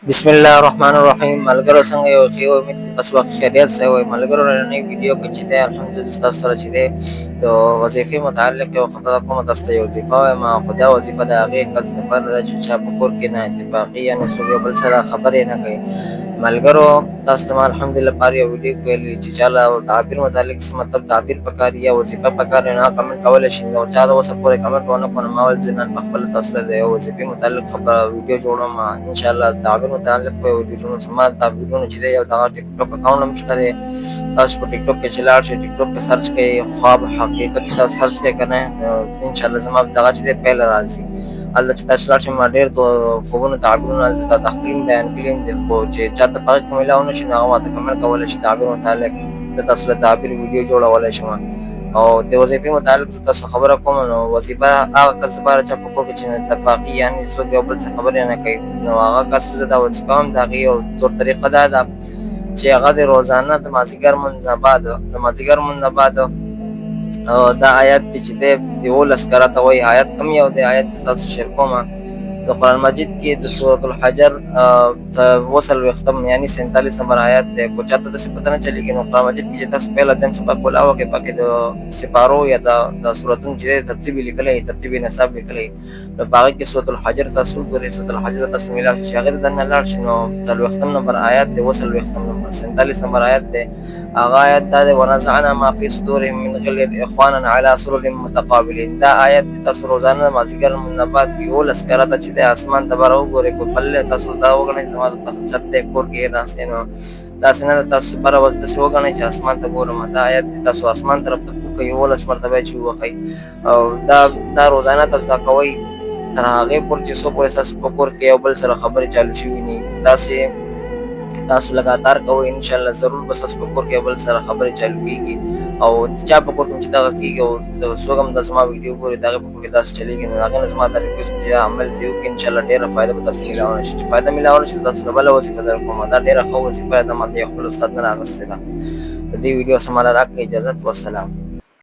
बिस्मिल्लाहिर्रहमानिर्रहीम मलगरो څنګه یو ښه امید تاسو په خیریت سره وي ملګرو نن ویډیو کې چې ده الحمدلله تاسو سره چې ده د وظیفې متعلق یو خبره کوم تاسو ته یو وظیفه وایم خو دا وظیفه د هغې کس لپاره ده چې چا په کور کې نه اتفاقي یعنې څوک یو بل سره خبرې نه کوي ملګرو تاسو ته ما الحمدلله پر یو ویډیو کې ویلي چې چا له تعبیر متعلق څه مطلب تعبیر پکار یا وظیفه پکار نه کمنټ کولی شي نو چا د اوسه پورې کمنټ ونه کړو نو ما ویل زه نن په خپله تاسو ته د یو وظیفې متعلق خبره ویډیو جوړوم انشاءالله تعبیر متعلق په ویډیو جوړوم زما تعبیرونه چې دی یو دغه ټیک ټاک اکاونټ هم شته دی تاسو په ټیک ټاک کې چې لاړ شئ ټیک ټاک کې سرچ کړئ خواب حقیقت چې تاسو سرچ کړئ که نه انشاءالله زما دغه چې دی پیل راځي هلته چې تاسو لاړ شئ ما ډېر خوبونه تعبیرونه هلته د تخیل بیان کړي دي خو چې چاته په هغې کې میلاو نه شي نو هغه ماته کمنټ کولی شي تعبیر متعلق زه تاسو له تعبیر ویډیو جوړولی شم او د وظیفې متعلق زه تاسو خبره کوم نو وظیفه هغه کس لپاره چې په کور کې چې اتفاقي یعنې څوک یو بل څه خبرې نه کوي نو هغه کس زه دا وظیفه هم د هغې یو طور طریقه دا ده چې هغه د روزانه د مازدیګر لمونځ نه بعد دا آیت دی چې دی 11 کرته وایي آیت کم یو دی آیت تاسو شیر کوم د قرآن مجید کې د سورة الحجر 40 یعنی 47 نمبر آیت دی کو چاته داسې پته نه چلېږي نو قرآن مجید کې چې تاسو پهله دیم څخه کلاو کې پکې د سپارو یا د سورتونو چې دی ترتیب یې لیکلی ترتیب نصاب لیکلی نو په هغې کې سورة الحجر تاسو وګورئ سورة الحجر تاسو میلاو شي چې هغې ته دننه لاړ شي نو 40 نمبر آیت دی 40 نمبر 47 نمبر آیت دی هغه آیت دا دی ونزعنا ما فی صدورهم من غل اخوانا علی سرر متقابلین دا آیت تاسو روزانه مازدیګر نه بعد 11 کرته چې د اسمان ته بره وګورئ کو پله تاسو دا وګڼئ زما د پاسه چھت دی کور کې داسې نو داسې نه ده تاسو بره بس داسې وګڼئ چې اسمان ته ګورم دا آیت تاسو اسمان طرف ته کوئ 11 مرتبه چې ووښئ او دا روزانه تاسو دا کوئ تر هغې پورې چې څو پورې ستاسو په کور کې یو بل سره خبرې چالو شوي نه داسې تاسو لګاتار کوئ انشاءالله ضرور به ستاسو په کور کې یو بل سره خبرې چالو کېږي او چا په کور کې چې دغه کېږي او څوک هم دا زما ویډیو ګوري د هغې په کور کې داسې چلېږي نو د هغې نه زما دا ریکویسټ دی عمل دې وکړي انشاءالله ډېره فایده به تاسو ته میلاولی شي چې فایده میلاولی شي تاسو له بله وظیفه در کومه دا ډېره ښه وظیفه ده ما د یو خپل استاد نه راغستې ده د دې ویډیو سمه له راکړئ اجازت والسلام